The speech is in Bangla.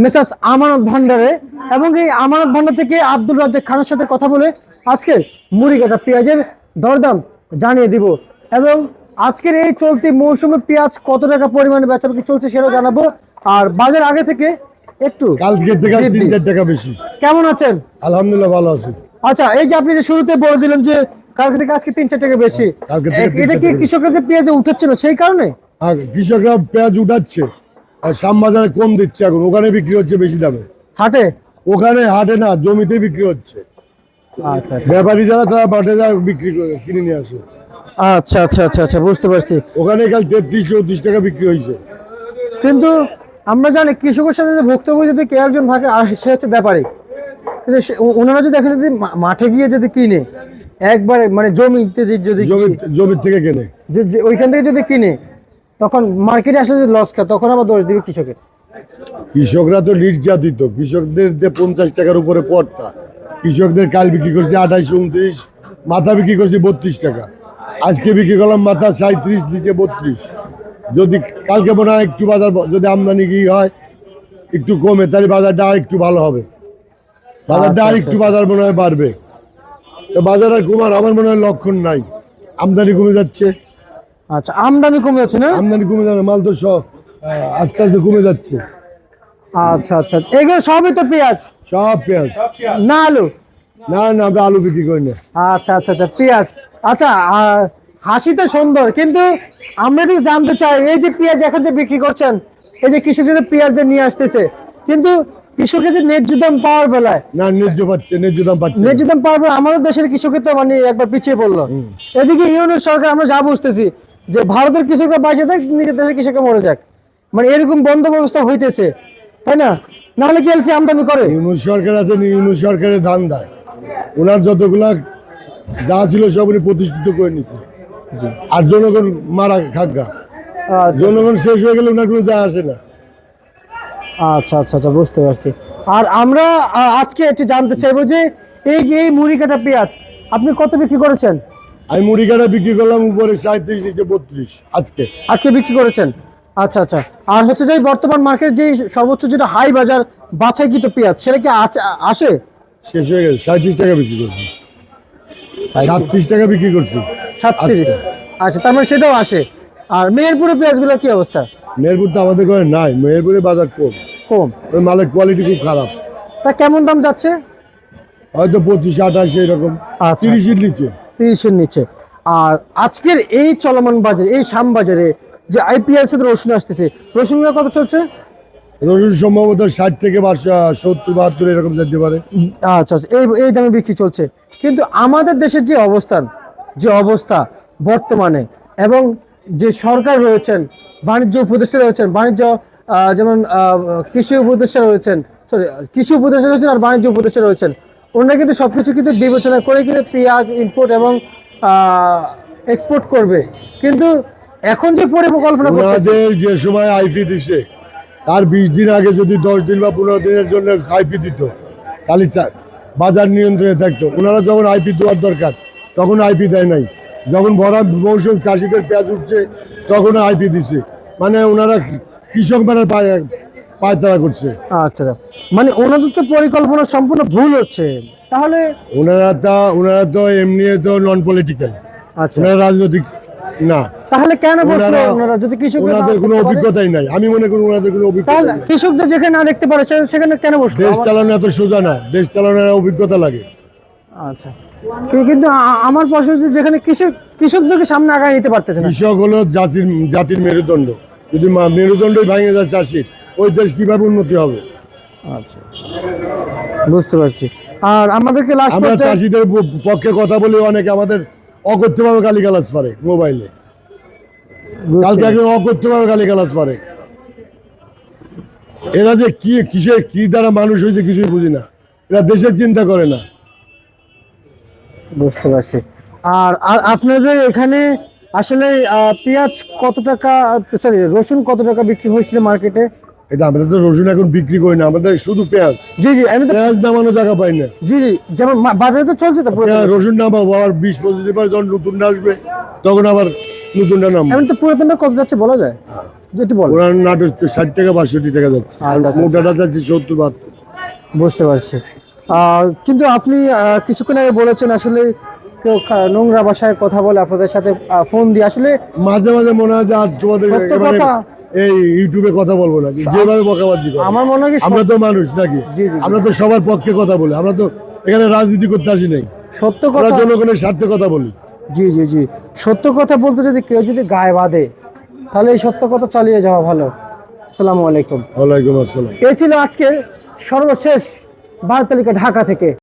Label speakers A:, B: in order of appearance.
A: মেসার্স আমানত ভান্ডারে, এবং এই আমানত ভান্ডার থেকে আব্দুল রাজ্জাক খানের সাথে কথা বলে আজকে মুড়ি কাটা পেঁয়াজের দরদাম জানিয়ে দিব, এবং আজকের এই চলতি মৌসুমে পেঁয়াজ কত টাকা পরিমাণে বেচাবিক্রি চলছে সেটাও জানাবো। আর বাজার আগে থেকে একটু
B: কালকের থেকে 3-4 টাকা বেশি।
A: কেমন আছেন?
B: আলহামদুলিল্লাহ ভালো আছি।
A: আচ্ছা, এই যে আপনি যে শুরুতে বলে দিলেন যে কালকে থেকে আজকে 3-4 টাকা বেশি, এটা কি কৃষকরা যে পেঁয়াজ উঠেছিল সেই কারণে?
B: কৃষকরা পেঁয়াজ উঠাচ্ছে আর শ্যামবাজারে কম দিচ্ছে, এখন ওখানে বিক্রি হচ্ছে বেশি দামে।
A: হাটে?
B: ওখানে হাটে না, জমিতে বিক্রি হচ্ছে।
A: আচ্ছা,
B: ব্যাপারী যারা তারা মাঠে যায় বিক্রি করে কিনে নিয়ে আসে।
A: আচ্ছা আচ্ছা আচ্ছা আচ্ছা, বুঝতে পারছি।
B: ওখানে কাল 33-34 টাকা বিক্রি হয়েছে।
A: কিন্তু আমরা জানি কৃষকের সাথে যে ভুক্তভোগী যদি কেউ একজন থাকে আর সে হচ্ছে ব্যাপারী, কিন্তু ওনারা যদি এখন যদি মাঠে গিয়ে যদি কিনে একবারে মানে জমিতে যদি
B: জমির থেকে কেনে,
A: ওইখান থেকে যদি কিনে, তখন মার্কেটে আসলে যদি লস খায় তখন আবার দোষ দিবে কৃষকের।
B: কৃষকরা তো নির্যাতিত, কৃষকদের 50 টাকার উপরে পড়তা। কৃষকদের কাল বিক্রি করছে 28-29, মাথা বিক্রি করছে 32 টাকা। আজকে বিক্রি করলাম মাথা 37, নিচে 32। যদি কালকে মনে হয় একটু বাজার যদি আমদানি কি হয় একটু কমে, তাহলে বাজারটা আর একটু ভালো হবে। বাজারটা আর একটু বাজার মনে হয় বাড়বে। তো বাজার আর কমার আমার মনে হয় লক্ষণ নাই। আমদানি কমে যাচ্ছে।
A: আচ্ছা, আমদানি কমে যাচ্ছে না?
B: আমদানি কমে যাবে, মাল তো সব আস্তে আস্তে কমে যাচ্ছে।
A: আচ্ছা আচ্ছা, এগুলো সবই তো পেঁয়াজ?
B: সব পেঁয়াজ,
A: না আলু?
B: না না, আমরা আলু বিক্রি করি না।
A: আচ্ছা আচ্ছা আচ্ছা, পেঁয়াজ। আচ্ছা, হাসিতে সুন্দর, কিন্তু আমরা একটু জানতে চাই, এই যে পেঁয়াজ এখন যে বিক্রি করছেন, এই যে কৃষক যে পেঁয়াজ যে নিয়ে আসতেছে, কিন্তু কৃষকের যে ন্যায্য দাম পাওয়ার বেলায়
B: না, ন্যায্য পাচ্ছে, ন্যায্য দাম পাচ্ছে।
A: ন্যায্য দাম পাওয়ার পর আমাদের দেশের কৃষকের তো মানে একবার পিছিয়ে পড়লো। এদিকে ইউনিয়ন সরকার, আমরা যা বুঝতেছি যে ভারতের কৃষকরা বাঁচে থাক, নিজের দেশের কৃষকরা মরে যাক, মানে এরকম বন্ধ ব্যবস্থা হইতেছে, তাই না? নাহলে কি এলসি আমদানি করে?
B: ইউনুস সরকার আছে, ইউনুস সরকারের ধান দেয়, ওনার যতগুলা যা ছিল সব উনি প্রতিষ্ঠিত করে নিতে, আর জনগণ মারা খাগা। জনগণ শেষ হয়ে গেলে ওনার কোনো যায় আসে না।
A: আচ্ছা আচ্ছা আচ্ছা, বুঝতে পারছি। আর আমরা আজকে একটু জানতে চাইবো যে এই যে এই মুড়ি কাটা পেঁয়াজ আপনি কত বিক্রি করেছেন?
B: আমি মুড়ি কাটা বিক্রি করলাম উপরে 37, নিচে 32 আজকে।
A: আজকে বিক্রি করেছেন? আচ্ছা আচ্ছা। আর হচ্ছে যে বর্তমান মার্কেট যে সর্বোচ্চ যেটা হাই বাজার বাছাইকৃত পেঁয়াজ, সেটা কি আসে?
B: শেষ হয়ে গেছে, 37 টাকা বিক্রি করছি, 37 টাকা বিক্রি করছি।
A: 37? আচ্ছা, তার মানে সেটাও আসে। আর মেহেরপুরের পেঁয়াজগুলো কি অবস্থা?
B: মেহেরপুর তো আমাদের ঘরে নাই, মেহেরপুরে বাজার কম, ওই মালের কোয়ালিটি খুব খারাপ।
A: তা কেমন দাম যাচ্ছে?
B: হয়তো 25-28 এরকম, 30-এর নিচে।
A: 30-এর নিচে। আর আজকের এই চলমান বাজারে, এই শাম বাজারে যে আইপিএল এর রসুন আসতেছে, রসুনগুলো কত চলছে?
B: রসুন সম্ভবত 60 থেকে 70-72 এরকম যেতে পারে।
A: আচ্ছা আচ্ছা, এই দামে বিক্রি চলছে। কিন্তু আমাদের দেশের যে অবস্থান, যে অবস্থা বর্তমানে, এবং যে সরকার রয়েছেন, বাণিজ্য উপদেষ্টা রয়েছেন, যেমন কৃষি উপদেষ্টা রয়েছেন, কৃষি উপদেষ্টা রয়েছেন আর বাণিজ্য উপদেষ্টা রয়েছেন, ওনারা কিন্তু সবকিছু কিন্তু বিবেচনা করে কিন্তু পেঁয়াজ ইম্পোর্ট এবং এক্সপোর্ট করবে। কিন্তু এখন যে পরিকল্পনা করতেছে,
B: যে সময় আইপি দিছে তার 20 দিন আগে যদি 10 দিন বা 15 দিনের জন্য আইপি দিত, তাহলে বাজার নিয়ন্ত্রণে থাকতো। ওনারা যখন আইপি দেওয়ার দরকার তখন আইপি দেয় নাই, যখন ভরা মৌসুম চাষিদের পেঁয়াজ উঠছে তখন আইপি দিছে, মানে ওনারা কৃষক মেলার পায়তারা করছে।
A: আচ্ছা, মানে ওনাদের তো পরিকল্পনা সম্পূর্ণ ভুল হচ্ছে। তাহলে
B: ওনারা তো এমনি তো নন পলিটিক্যাল,
A: আচ্ছা,
B: ওনারা রাজনৈতিক না।
A: তাহলে কেন বসলো ওনারা যদি কৃষক?
B: ওনাদের কোনো অভিজ্ঞতাই নাই, আমি মনে করি ওনাদের কোনো অভিজ্ঞতা নাই।
A: কৃষকদের যেখানে না দেখতে পারে সেখানে কেন বসলো?
B: দেশ চালানো এত সোজা না, দেশ চালানোর অভিজ্ঞতা লাগে।
A: আচ্ছা, কিন্তু আমার প্রশ্ন হচ্ছে, যেখানে কৃষকদেরকে সামনে আগায় নিতে পারতেছে না।
B: কৃষক হলো জাতির মেরুদণ্ড, যদি মেরুদণ্ডই ভেঙে যায় চাষির, ওই দেশ কিভাবে উন্নতি হবে?
A: আচ্ছা, বুঝতে পারছি। আর আমাদেরকে
B: আমরা চাষিদের পক্ষে কথা বলি, অনেকে আমাদের অকথ্যভাবে গালিগালাজ করে মোবাইলে। কালকে একজন অকথ্যভাবে গালিগালাজ করে। এরা যে কি দ্বারা মানুষ হয়েছে কিছুই বুঝি না, এরা দেশের চিন্তা করে না।
A: বুঝতে পারছি। আর আপনাদের এখানে আসলে পেঁয়াজ কত টাকা, সরি রসুন কত টাকা বিক্রি হয়েছিল মার্কেটে?
B: এটা আমরা তো রসুন এখন বিক্রি করি না, আমাদের শুধু পেঁয়াজ।
A: জি জি, আমি তো
B: পেঁয়াজ নামানো জায়গা পাই না।
A: জি জি, যেমন বাজারে তো চলছে, তো
B: রসুন নামাবো, আবার 20-25 দিন পর যখন নতুনটা আসবে তখন আবার নতুনটা নামবো।
A: এখন তো পুরাতনটা কত যাচ্ছে বলা যায়? যেটি বল।
B: পুরান নাটক 60 টাকা 62 টাকা যাচ্ছে, আর
A: আচ্ছা, আচ্ছা।
B: মোটাটা যাচ্ছে 70 72।
A: বুঝতে পারছি। কিন্তু আপনি কিছুক্ষণ আগে বলেছেন আসলে কেউ নোংরা ভাষায় কথা বলে আপনাদের সাথে ফোন দিয়ে, আসলে
B: মাঝে মাঝে মনে হয় যে আর তোমাদের
A: সত্য
B: এবারে
A: কথা।
B: এই ইউটিউবে কথা বলবো না, যেভাবে বকাবাজি করে।
A: আমার মনে হয় কি
B: আমরা তো মানুষ নাকি,
A: জি, জি, জি।
B: আমরা তো সবার পক্ষে কথা বলি, আমরা তো এখানে রাজনীতি করতে আসি নাই,
A: সত্য
B: আমরা
A: কথা।
B: জনগণের স্বার্থে কথা বলি।
A: জি জি জি, সত্য কথা বলতে যদি কেউ যদি গায়ে বাঁধে তাহলে এই সত্য কথা চালিয়ে যাওয়া ভালো। আসসালামু আলাইকুম।
B: ওয়ালাইকুম আসসালাম।
A: এই ছিল আজকে সর্বশেষ বার তালিকা ঢাকা থেকে।